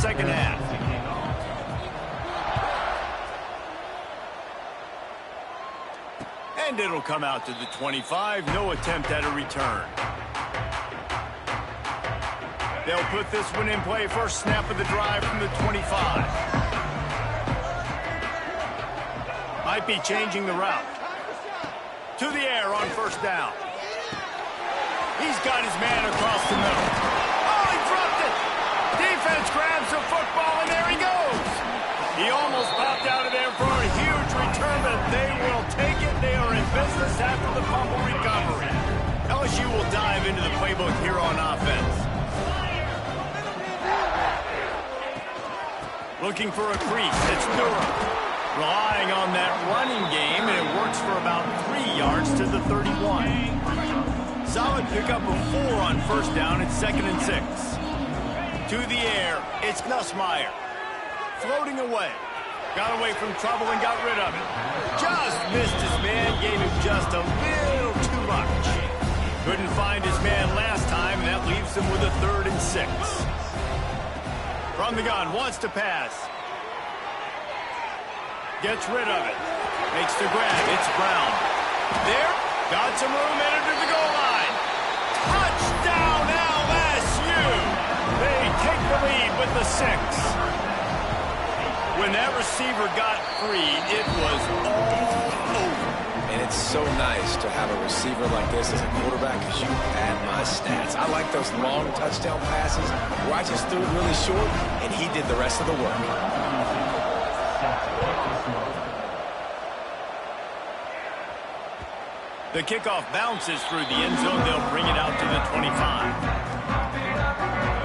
second half. And it'll come out to the 25. No attempt at a return. They'll put this one in play. First snap of the drive from the 25. Might be changing the route. To the air on first down. He's got his man across the middle. Oh, he dropped it. Defense grabs the football, and there he goes. He almost popped out of there for a huge return, but they will take it. They are in business after the fumble recovery. LSU will dive into the playbook here on offense. Looking for a crease. It's Durham. Relying on that running game, and it works for about 3 yards to the 31. Solid pickup of 4 on first down. It's 2nd and 6. To the air. It's Nussmeier. Floating away. Got away from trouble and got rid of it. Just missed his man. Gave him just a little too much. Couldn't find his man last time, and that leaves him with a 3rd and 6. From the gun. Wants to pass. Gets rid of it. Makes the grab. It's Brown. There. Got some room. Entered to the goal line. Touchdown LSU. They take the lead with the 6. When that receiver got free, it was all over. And it's so nice to have a receiver like this as a quarterback because you had my stats. I like those long touchdown passes where I just threw it really short and he did the rest of the work. The kickoff bounces through the end zone. They'll bring it out to the 25.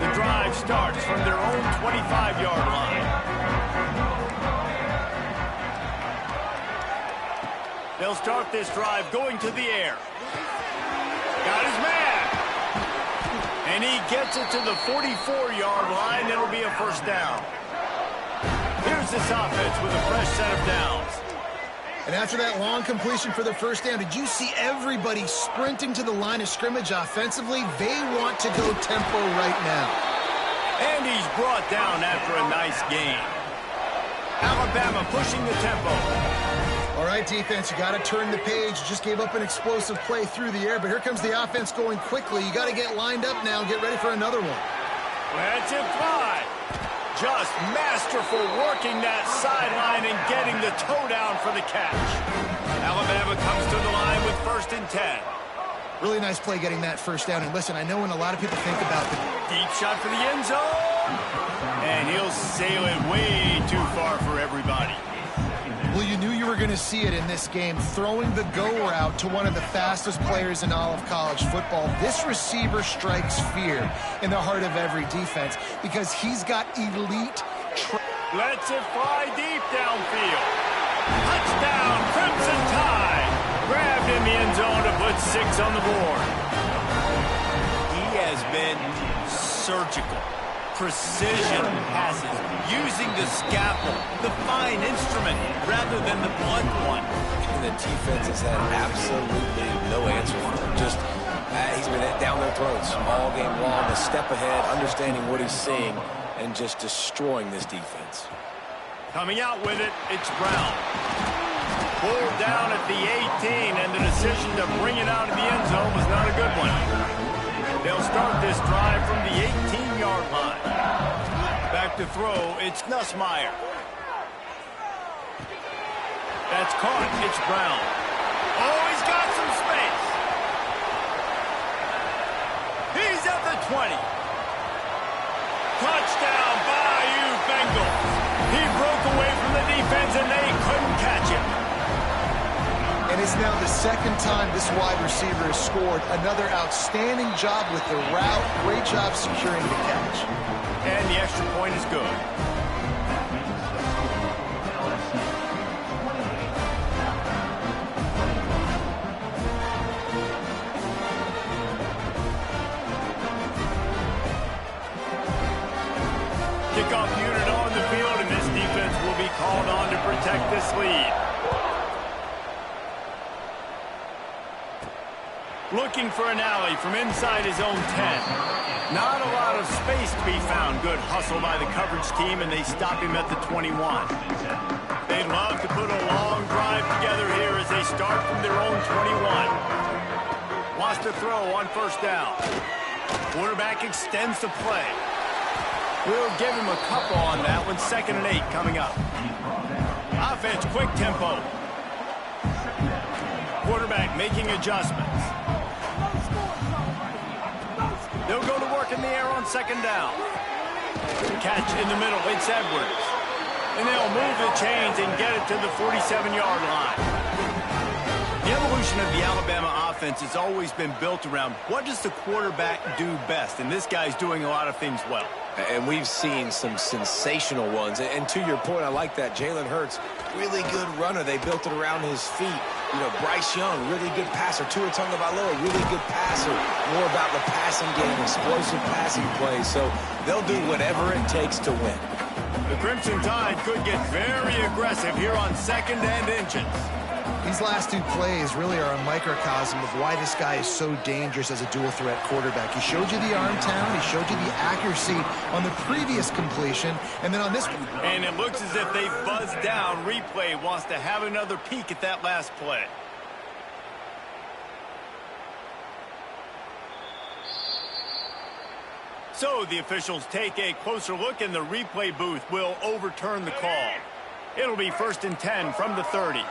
The drive starts from their own 25-yard line. They'll start this drive going to the air. Got his man. And he gets it to the 44-yard line. It'll be a first down. Here's this offense with a fresh set of downs. And after that long completion for the first down, did you see everybody sprinting to the line of scrimmage offensively? They want to go tempo right now. And he's brought down after a nice gain. Alabama pushing the tempo. All right, defense, you got to turn the page. You just gave up an explosive play through the air, but here comes the offense going quickly. You got to get lined up now and get ready for another one. Let's it fly. Just masterful working that sideline and getting the toe down for the catch. Alabama comes to the line with 1st and 10. Really nice play getting that first down. And listen, I know when a lot of people think about the deep shot for the end zone. And he'll sail it way too far for everybody. Well, you knew you were going to see it in this game, throwing the go route to one of the fastest players in all of college football. This receiver strikes fear in the heart of every defense because he's got elite. Lets it fly deep downfield. Touchdown, Crimson Tide. Grabbed in the end zone to put 6 on the board. He has been surgical. Precision passes, using the scalpel, the fine instrument, rather than the blunt one. And the defense has had absolutely no answer for him. Just, he's been down their throats all game long, a step ahead, understanding what he's seeing, and just destroying this defense. Coming out with it, it's Brown. Pulled down at the 18, and the decision to bring it out of the end zone was not a good one. They'll start this drive from the 18-yard line. Back to throw, it's Nussmeier. That's caught, it's Brown. Oh, he's got some space. He's at the 20. Touchdown, Bayou Bengals. He broke away from the defense, and they couldn't catch him. And it's now the 2nd time this wide receiver has scored. Another outstanding job with the route. Great job securing the catch. And the extra point is good. Kickoff unit on the field, and this defense will be called on to protect this lead. Looking for an alley from inside his own 10. Not a lot of space to be found. Good hustle by the coverage team, and they stop him at the 21. They'd love to put a long drive together here as they start from their own 21. Wants to throw on first down. Quarterback extends the play. We'll give him a couple on that one. 2nd and 8 coming up. Offense, quick tempo. Quarterback making adjustments. They'll go to work in the air on 2nd down. Catch in the middle. It's Edwards. And they'll move the chains and get it to the 47-yard line. The evolution of the Alabama offense has always been built around what does the quarterback do best, and this guy's doing a lot of things well. And we've seen some sensational ones. And to your point, I like that. Jalen Hurts, really good runner. They built it around his feet. You know, Bryce Young, really good passer. Tua Tagovailoa, really good passer. More about the passing game, explosive passing plays. So they'll do whatever it takes to win. The Crimson Tide could get very aggressive here on 2nd and inches. These last 2 plays really are a microcosm of why this guy is so dangerous as a dual-threat quarterback. He showed you the arm talent. He showed you the accuracy on the previous completion. And then on this one. And it looks as if they buzzed down. Replay wants to have another peek at that last play. So the officials take a closer look, and the replay booth will overturn the call. It'll be 1st and 10 from the 30.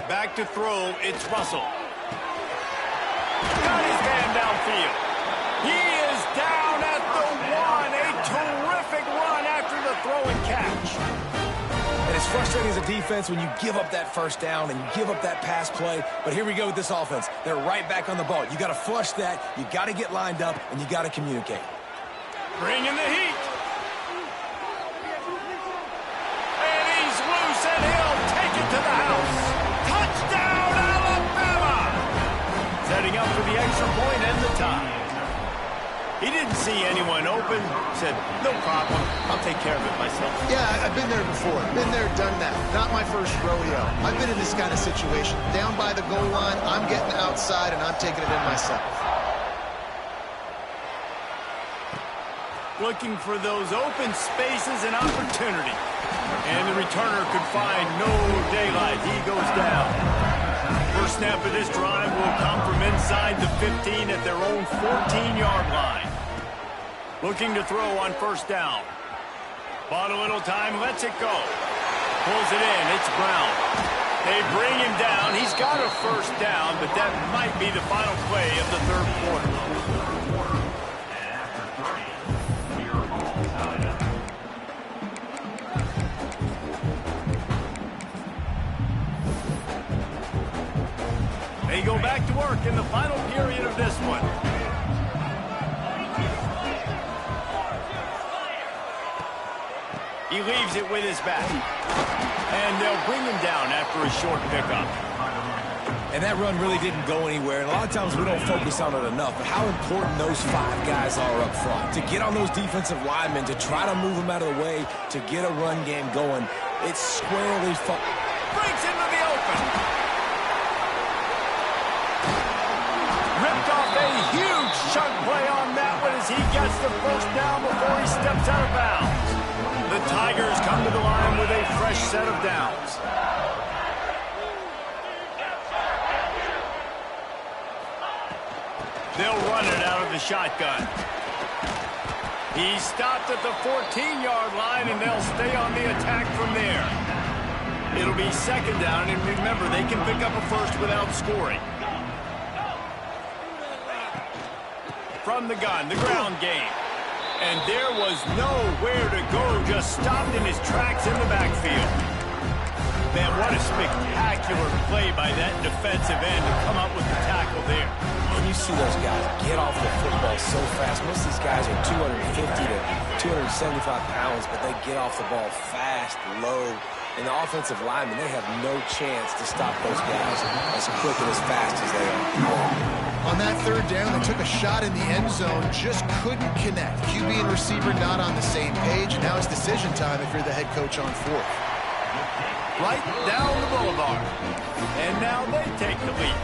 Back to throw, it's Russell. Got his man downfield. He is down at the 1. A terrific run after the throw and catch. And it's frustrating as a defense when you give up that first down and you give up that pass play. But here we go with this offense. They're right back on the ball. You got to flush that. You got to get lined up, and you got to communicate. Bring in the heat. And he's loose, and he'll take it to the house. Touchdown, Alabama! Setting up for the extra point and the tie. He didn't see anyone open. Said, no problem. I'll take care of it myself. Yeah, I've been there before. Been there, done that. Not my first rodeo. I've been in this kind of situation. Down by the goal line, I'm getting outside, and I'm taking it in myself. Looking for those open spaces and opportunity. And the returner could find no daylight. He goes down. First snap of this drive will come from inside the 15 at their own 14-yard line. Looking to throw on first down. Bought a little time, lets it go. Pulls it in, it's Brown. They bring him down. He's got a first down, but that might be the final play of the 3rd quarter. They go back to work in the final period of this one. He leaves it with his back. And they'll bring him down after a short pickup. And that run really didn't go anywhere. And a lot of times we don't focus on it enough. But how important those 5 guys are up front. To get on those defensive linemen, to try to move them out of the way, to get a run game going. It's squarely breaks into the open. Ripped off a huge chunk play on that one as he gets the first down before he steps out of bounds. The Tigers come to the line with a fresh set of downs. They'll run it out of the shotgun. He stopped at the 14-yard line, and they'll stay on the attack from there. It'll be second down, and remember, they can pick up a first without scoring. From the gun, the ground game. And there was nowhere to go, just stopped in his tracks in the backfield. Man, what a spectacular play by that defensive end to come up with the tackle there. And you see those guys get off the football so fast. Most of these guys are 250 to 275 pounds, but they get off the ball fast, low. And the offensive linemen, they have no chance to stop those guys as quick and as fast as they are. On that third down, they took a shot in the end zone, just couldn't connect. QB and receiver not on the same page, and now it's decision time if you're the head coach on fourth. right down the boulevard. And now they take the lead.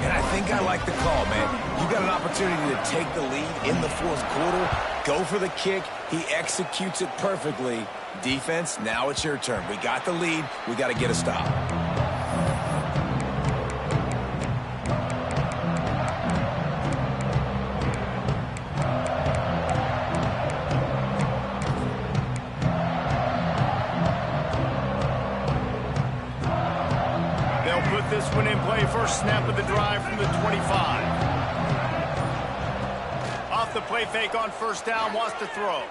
And I think I like the call, man. You got an opportunity to take the lead in the fourth quarter. Go for the kick. He executes it perfectly. Defense, now it's your turn. We got the lead. We got to get a stop. This one in play. First snap of the drive from the 25. Off the play fake on first down, wants to throw.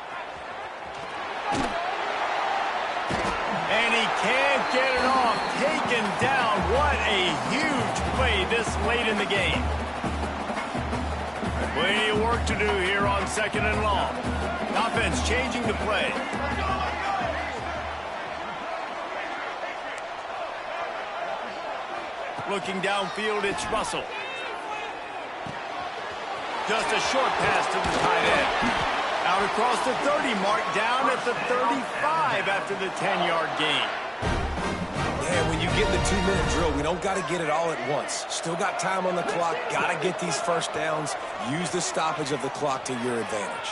And he can't get it off. Taken down. What a huge play this late in the game. Plenty of work to do here on second and long. Offense changing the play. Looking downfield, it's Russell. Just a short pass to the tight end. Out across the 30 mark, down at the 35 after the 10-yard gain. Yeah, when you get in the 2-minute drill, we don't got to get it all at once. Still got time on the clock. Got to get these first downs. Use the stoppage of the clock to your advantage.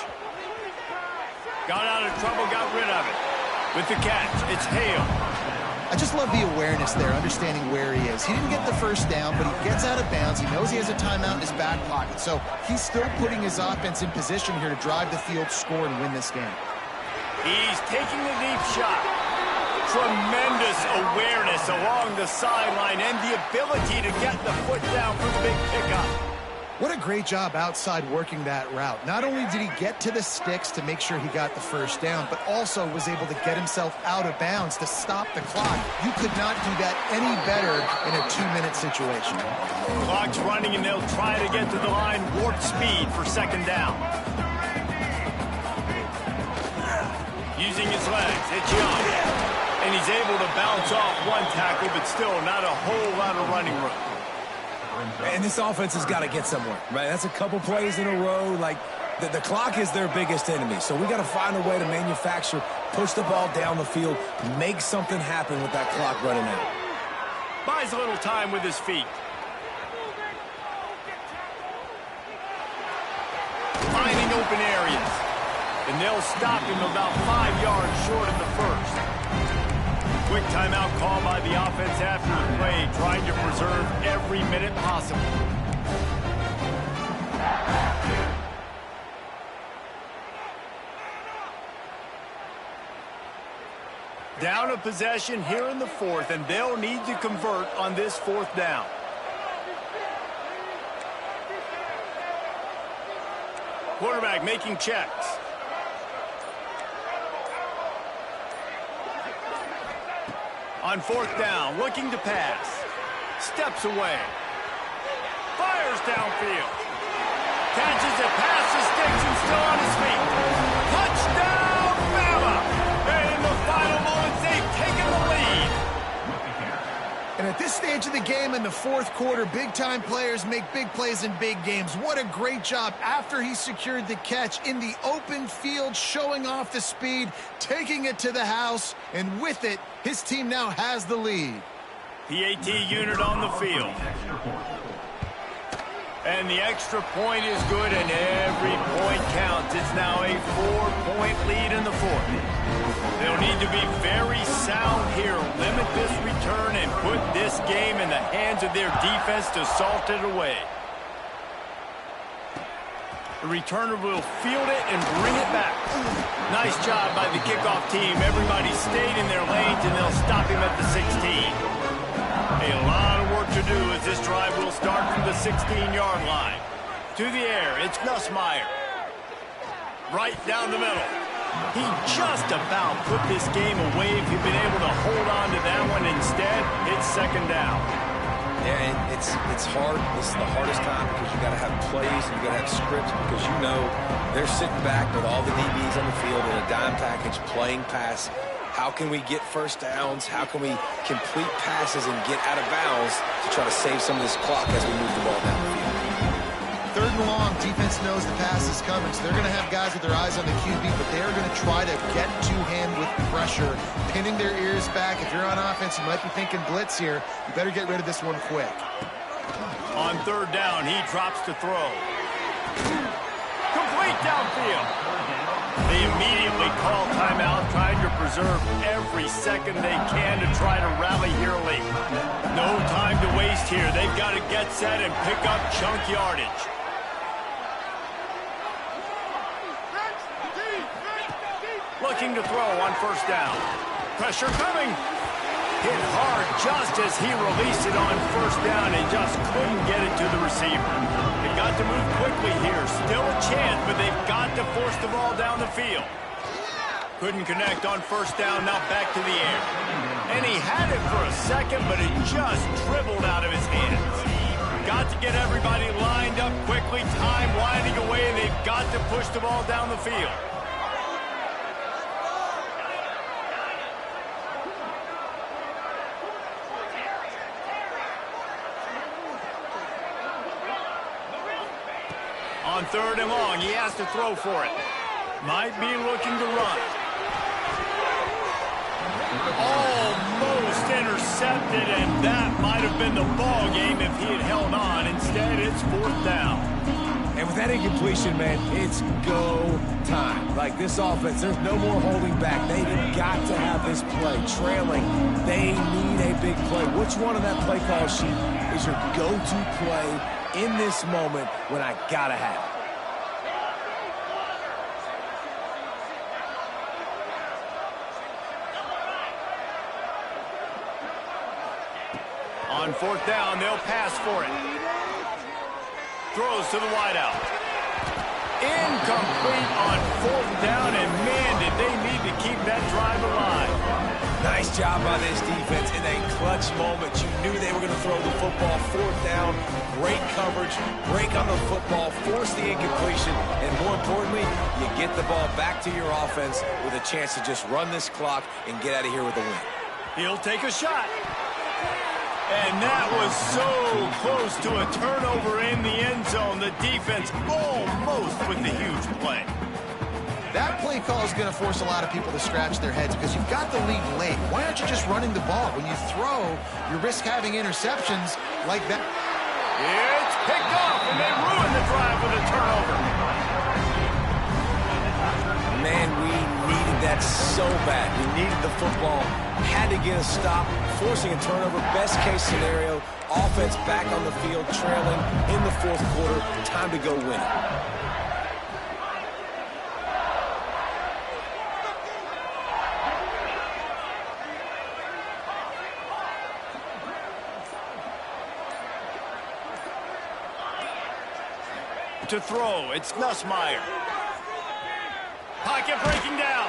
Got out of trouble, got rid of it. With the catch, it's Hale. I just love the awareness there, understanding where he is. He didn't get the first down, but he gets out of bounds. He knows he has a timeout in his back pocket, so he's still putting his offense in position here to drive the field, score, and win this game. He's taking the deep shot. Tremendous awareness along the sideline and the ability to get the foot down for the big pickup. What a great job outside working that route. Not only did he get to the sticks to make sure he got the first down, but also was able to get himself out of bounds to stop the clock. You could not do that any better in a 2-minute situation. Clock's running, and they'll try to get to the line, warp speed for second down. Using his legs, it's Young. And he's able to bounce off one tackle, but still not a whole lot of running room. And this offense has got to get somewhere, right? That's a couple plays in a row. Like, the clock is their biggest enemy. So we got to find a way to manufacture, push the ball down the field, make something happen with that clock running out. Buys a little time with his feet. Finding open areas. And they'll stop him about 5 yards short of the first. Quick timeout call by the offense after the play, trying to preserve every minute possible. Down a possession here in the fourth, and they'll need to convert on this fourth down. Quarterback making checks. On fourth down, looking to pass. Steps away. Fires downfield. Catches it past the sticks and still on his feet. Touchdown, Bama! And in the final moments, they've taken the lead. And at this stage of the game in the fourth quarter, big-time players make big plays in big games. What a great job after he secured the catch in the open field, showing off the speed, taking it to the house, and with it, his team now has the lead. PAT unit on the field. And the extra point is good, and every point counts. It's now a 4-point lead in the fourth. They'll need to be very sound here, limit this return, and put this game in the hands of their defense to salt it away. The returner will field it and bring it back. Nice job by the kickoff team. Everybody stayed in their lanes, and they'll stop him at the 16. A lot of work to do as this drive will start from the 16-yard line. To the air, it's Nussmeier. Right down the middle. He just about put this game away if he'd been able to hold on to that one. Instead, it's second down. Yeah, it's hard. This is the hardest time because you got to have plays and you got to have scripts because you know they're sitting back with all the DBs on the field in a dime package playing pass. How can we get first downs? How can we complete passes and get out of bounds to try to save some of this clock as we move the ball down the field? 3rd and long, defense knows the pass is coming, so they're going to have guys with their eyes on the QB, but they're going to try to get to him with pressure, pinning their ears back. If you're on offense, you might be thinking blitz here. You better get rid of this one quick. On 3rd down, he drops to throw. Complete downfield. They immediately call timeout, trying to preserve every second they can to try to rally here late. No time to waste here. They've got to get set and pick up chunk yardage. Looking to throw on 1st down. Pressure coming. Hit hard just as he released it on 1st down and just couldn't get it to the receiver. They've got to move quickly here. Still a chance, but they've got to force the ball down the field. Couldn't connect on 1st down, now back to the air. And he had it for a second, but it just dribbled out of his hands. Got to get everybody lined up quickly, time winding away, and they've got to push the ball down the field. On 3rd and long, he has to throw for it. Might be looking to run. Almost intercepted, and that might have been the ball game if he had held on. Instead, it's 4th down. And with that incompletion, man, it's go time. Like this offense, there's no more holding back. They've got to have this play. Trailing, they need a big play. Which one on that play call sheet is your go-to play in this moment when I gotta have it? On 4th down, they'll pass for it. Throws to the wideout. Incomplete on 4th down, and man, did they need to keep that drive alive. Nice job by this defense in a clutch moment. You knew they were going to throw the football. 4th down, great coverage, break on the football, force the incompletion, and more importantly, you get the ball back to your offense with a chance to just run this clock and get out of here with a win. He'll take a shot. And that was so close to a turnover in the end zone. The defense almost with the huge play. That play call is going to force a lot of people to scratch their heads because you've got the lead late. Why aren't you just running the ball? When you throw, you risk having interceptions like that. It's picked off, and they ruin the drive with a turnover. Man, we needed that so bad. We needed the football, had to get a stop, forcing a turnover. Best case scenario, offense back on the field, trailing in the 4th quarter. Time to go win it. To throw, it's Nussmeier. Pocket breaking down.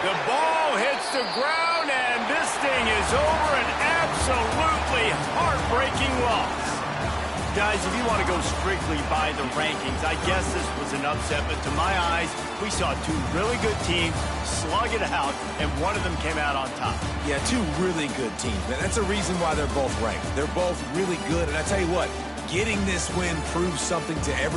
The ball hits the ground, and this thing is over. An absolutely heartbreaking loss. Guys, if you want to go strictly by the rankings, I guess this was an upset, but to my eyes, we saw 2 really good teams slug it out, and one of them came out on top. Yeah, 2 really good teams, and that's a reason why they're both ranked. They're both really good, and I tell you what, getting this win proves something to everyone.